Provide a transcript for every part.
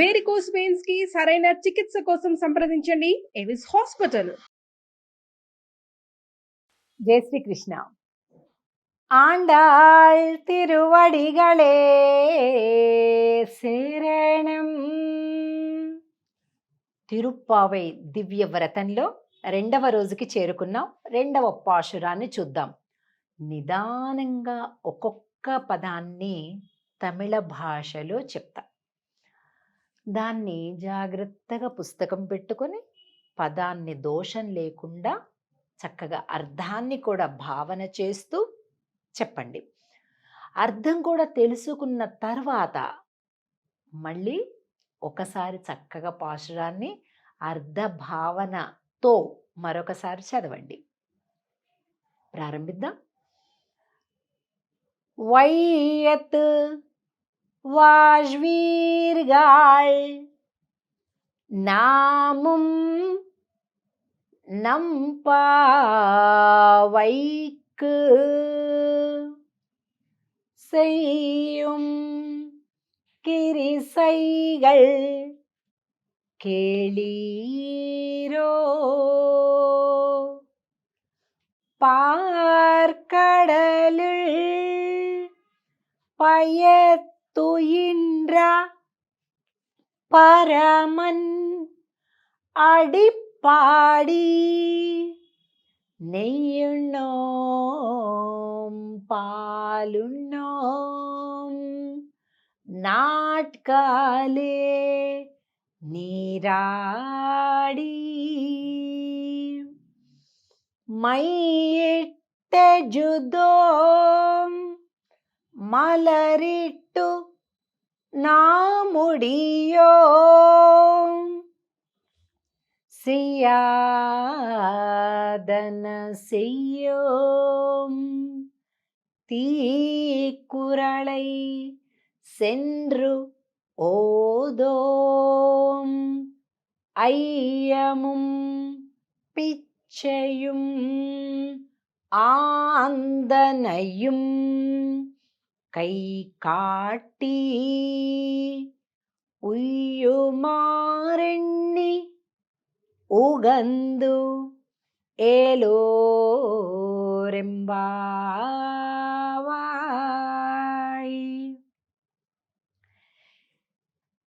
Varicose veins కి సరైన చికిత్స కోసం సంప్రదించండి ఎవిస్ హాస్పిటల్. జై శ్రీకృష్ణ. ఆండాళ్ తిరువడిగళే శరణం. తిరుప్పావై దివ్య వ్రతంలో 2వ రోజుకి చేరుకున్నాం. 2వ పాశురాన్ని చూద్దాం. నిదానంగా ఒక్కొక్క పదాన్ని తమిళ భాషలో చెప్తా. దాన్ని జాగ్రత్తగా పుస్తకం పెట్టుకొని పదాన్ని దోషం లేకుండా చక్కగా అర్థాన్ని కూడా భావన చేస్తూ చెప్పండి. అర్థం కూడా తెలుసుకున్న తర్వాత మళ్ళీ ఒకసారి చక్కగా పాశురాన్ని అర్థ భావనతో మరొకసారి చదవండి. ప్రారంభిద్దాం. వైయత్ వాజ్వీర్గాళ్ నాముం நம்பாவைக்கு செய்யும் கிரிசைகள் கேளீரோ. பார்க்கடலில் பயத்துயின்ற பரமன் அடிப்பாடி நெய்யுண்ணோம் பாலுண்ணோம் நாட்காலே நீராடி மையிட்ட ஜுதோம் மலரிட்டு நாமுடியோம் செய்யாதன செய்யோம் தீக்குறளை சென்று ஓதோம் ஐயமும் பிச்சையும் ஆந்தனையும் கை காட்டி உய்யுமாறெண்ணி உகந்து ఏలోరెంబావాయ్.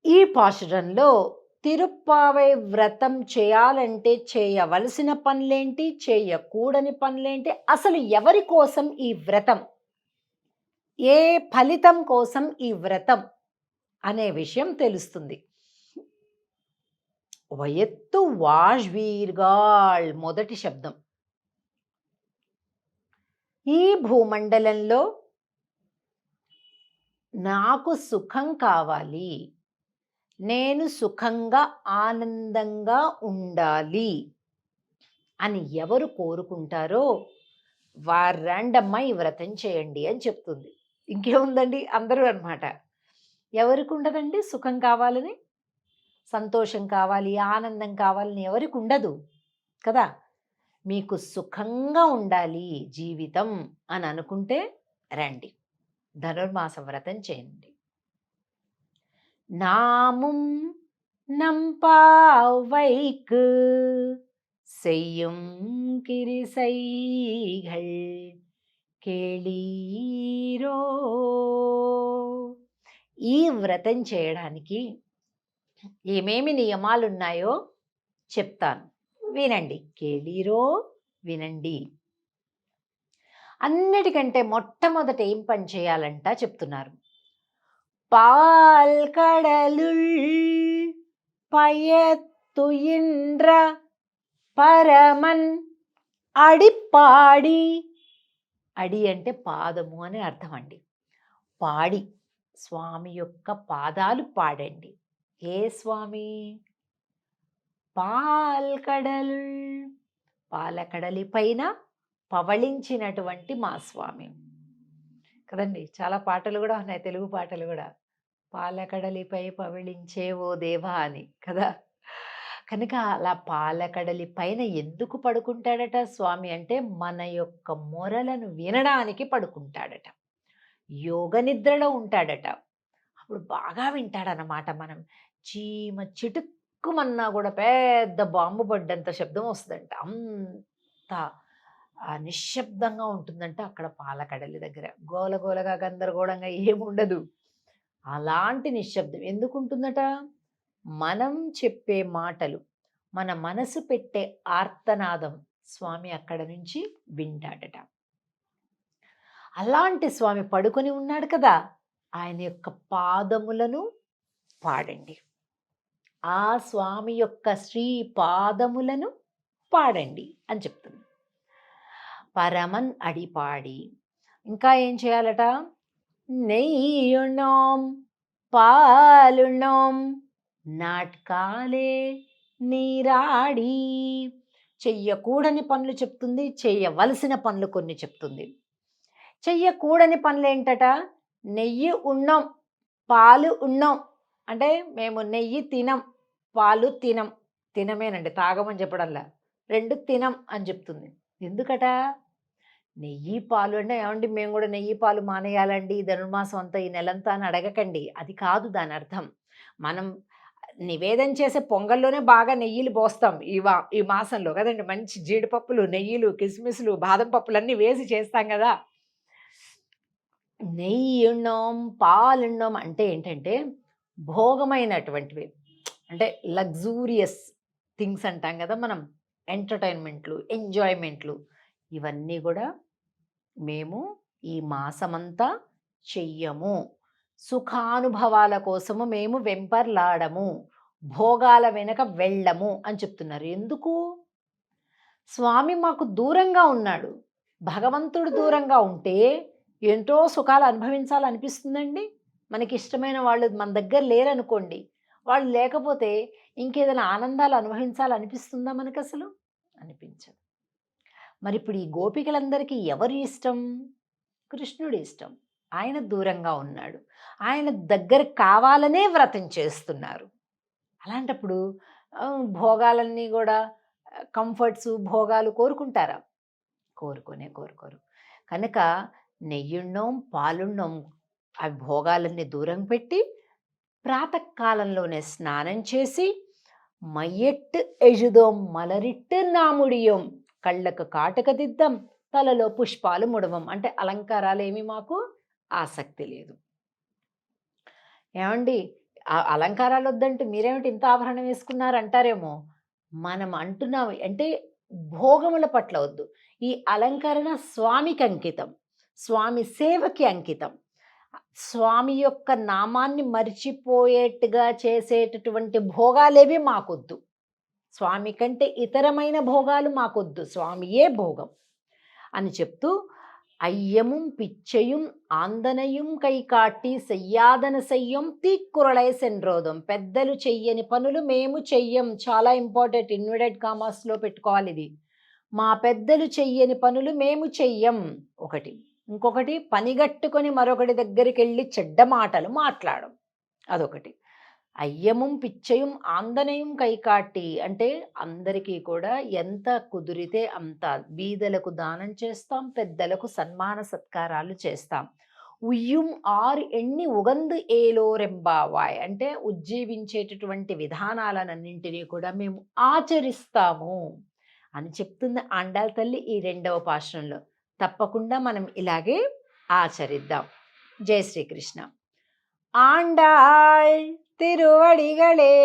ఈ పాశురంలో తిరుప్పావై వ్రతం చేయాలంటే చేయవలసిన పనులేంటి, చేయకూడని పనులేంటి, అసలు ఎవరి కోసం ఈ వ్రతం, ఏ ఫలితం కోసం ఈ వ్రతం అనే విషయం తెలుస్తుంది. వయత్తు వాజ్వీర్గాళ్ మొదటి శబ్దం. ఈ భూమండలంలో నాకు సుఖం కావాలి, నేను సుఖంగా ఆనందంగా ఉండాలి అని ఎవరు కోరుకుంటారో వారండమ్మ ఈ వ్రతం చేయండి అని చెప్తుంది. ఇంకేముందండి, అందరూ అన్నమాట. ఎవరికి ఉండదండి సుఖం కావాలని, సంతోషం కావాలి, ఆనందం కావాలని ఎవరికి ఉండదు కదా. మీకు సుఖంగా ఉండాలి జీవితం అని అనుకుంటే రండి, ధనుర్మాస వ్రతం చేయండి. நாமும் நம்பாவைக்கு செய்யும் கிரிசைகள் కేళీరో. ఈ వ్రతం చేయడానికి ఏమేమి నియమాలున్నాయో చెప్తాను, వినండి. కేళీరో, వినండి. అన్నిటికంటే మొట్టమొదట ఏం పని చేయాలంట చెప్తున్నారు. పాల్కడలుల్ పయత్తుయిండ్ర పరమన్ అడిపాడి. అడి అంటే పాదము అని అర్థం అండి. పాడి, స్వామి యొక్క పాదాలు పాడండి. ఏ స్వామి? పాల్కడలు, పాలకడలి పైన పవళించినటువంటి మా స్వామి కదండి. చాలా పాటలు కూడా ఉన్నాయి, తెలుగు పాటలు కూడా. పాలకడలిపై పవళించే ఓ దేవా అని కదా. కనుక అలా పాలకడలి పైన ఎందుకు పడుకుంటాడట స్వామి అంటే మన యొక్క మొరలను వినడానికి పడుకుంటాడట. యోగ నిద్రలో ఉంటాడట. అప్పుడు బాగా వింటాడనమాట. మనం చీమ చిటుక్కుమన్నా కూడా పెద్ద బాంబు పడ్డంత శబ్దం వస్తుందంట. అంత నిశ్శబ్దంగా ఉంటుందంట అక్కడ పాలకడలి దగ్గర. గోలగోలగా గందరగోళంగా ఏముండదు. అలాంటి నిశ్శబ్దం ఎందుకుంటుందట? మనం చెప్పే మాటలు, మన మనసు పెట్టే ఆర్తనాదం స్వామి అక్కడ నుంచి వింటాడట. అలాంటి స్వామి పడుకొని ఉన్నాడు కదా, ఆయన యొక్క పాదములను పాడండి. ఆ స్వామి యొక్క శ్రీ పాదములను పాడండి అని చెప్తుంది. పరమన్ అడిపాడి ఇంకా ఏం చేయాలట? నెయ్యుణోం పాలుణోం నాట్కాలే నీరాడి. చెయ్యకూడని పనులు చెప్తుంది, చెయ్యవలసిన పనులు కొన్ని చెప్తుంది. చెయ్యకూడని పనులు ఏంటట? నెయ్యి ఉన్నాం, పాలు ఉన్నాం. అంటే మేము నెయ్యి తినం, పాలు తినం. తినమేనండి, తాగమని చెప్పడంలా. 2 తినం అని చెప్తుంది. ఎందుకట? నెయ్యి పాలు అంటే ఏమండి మేము కూడా నెయ్యి పాలు మానేయాలండి ఈ ధనుర్మాసం అంతా, ఈ నెలంతా అని అడగకండి. అది కాదు దాని అర్థం. మనం నివేదన చేసే పొంగల్లోనే బాగా నెయ్యిలు పోస్తాం ఈ మాసంలో కదండి. మంచి జీడిపప్పులు, నెయ్యిలు, కిస్మిస్లు, బాదం పప్పులు అన్నీ వేసి చేస్తాం కదా. నెయ్యున్నాం పాలున్నాం అంటే ఏంటంటే భోగమైనటువంటివి, అంటే లగ్జూరియస్ థింగ్స్ అంటాం కదా మనం. ఎంటర్టైన్మెంట్లు, ఎంజాయ్మెంట్లు, ఇవన్నీ కూడా మేము ఈ మాసమంతా చెయ్యము. సుఖానుభవాల కోసము మేము వెంపర్లాడము, భోగాల వెనక వెళ్ళము అని చెప్తున్నారు. ఎందుకు? స్వామి మాకు దూరంగా ఉన్నాడు. భగవంతుడు దూరంగా ఉంటే ఎంతో సుఖాలు అనుభవించాలనిపిస్తుందండి. మనకి ఇష్టమైన వాళ్ళు మన దగ్గర లేరనుకోండి, వాళ్ళు లేకపోతే ఇంకేదైనా ఆనందాలు అనుభవించాలనిపిస్తుందా మనకు? అసలు అనిపించదు. మరి ఇప్పుడు ఈ గోపికలందరికీ ఎవరు ఇష్టం? కృష్ణుడి ఇష్టం. ఆయన దూరంగా ఉన్నాడు, ఆయన దగ్గర కావాలనే వ్రతం చేస్తున్నారు. అలాంటప్పుడు భోగాలన్నీ కూడా కంఫర్ట్స్, భోగాలు కోరుకుంటారా? కోరుకోరు. కనుక నెయ్యున్నాం పాలున్నాం ఆ భోగాలన్నీ దూరం పెట్టి ప్రాతకాలంలోనే స్నానం చేసి మైయెట్టు ఎజుదోం మలరిట్టు నాముడియోం, కళ్ళకు కాటుక దిద్దం, తలలో పుష్పాలు ముడవం. అంటే అలంకారాలు ఏమి మాకు ఆసక్తి లేదు. ఏమండి ఆ అలంకారాలు వద్దంటే మీరేమిటి ఇంత ఆభరణం వేసుకున్నారు అంటారేమో. మనం అంటున్నాం అంటే భోగముల పట్ల వద్దు. ఈ అలంకరణ స్వామికి అంకితం, స్వామి సేవకి అంకితం. స్వామి యొక్క నామాన్ని మర్చిపోయేట్టుగా చేసేటటువంటి భోగాలేవి మాకొద్దు. స్వామి కంటే ఇతరమైన భోగాలు మాకొద్దు, స్వామియే భోగం అని చెప్తూ అయ్యముం పిచ్చయుం ఆందనయుం కైకాట్టి సెయ్యాదన సెయ్యం తీక్కురళై సెన్రోదం. పెద్దలు చెయ్యని పనులు మేము చెయ్యం. చాలా ఇంపార్టెంట్, ఇన్వర్టెడ్ కామాస్లో పెట్టుకోవాలి ఇది. మా పెద్దలు చెయ్యని పనులు మేము చెయ్యం ఒకటి. ఇంకొకటి పనిగట్టుకొని మరొకటి దగ్గరికి వెళ్ళి చెడ్డ మాటలు మాట్లాడం, అదొకటి. అయ్యముం పిచ్చయం ఆందనయం కైకాట్టి అంటే అందరికీ కూడా ఎంత కుదిరితే అంత బీదలకు దానం చేస్తాం, పెద్దలకు సన్మాన సత్కారాలు చేస్తాం. ఉయ్యం ఆరు ఎన్ని ఉగందు ఏలో రెంబావాయ్ అంటే ఉజ్జీవించేటటువంటి విధానాలన్నింటినీ కూడా మేము ఆచరిస్తాము అని చెప్తుంది ఆండాళ్ తల్లి ఈ 2వ పాశురంలో. తప్పకుండా మనం ఇలాగే ఆచరిద్దాం. జై శ్రీకృష్ణ. ఆండాళ్ తిరువడిగళే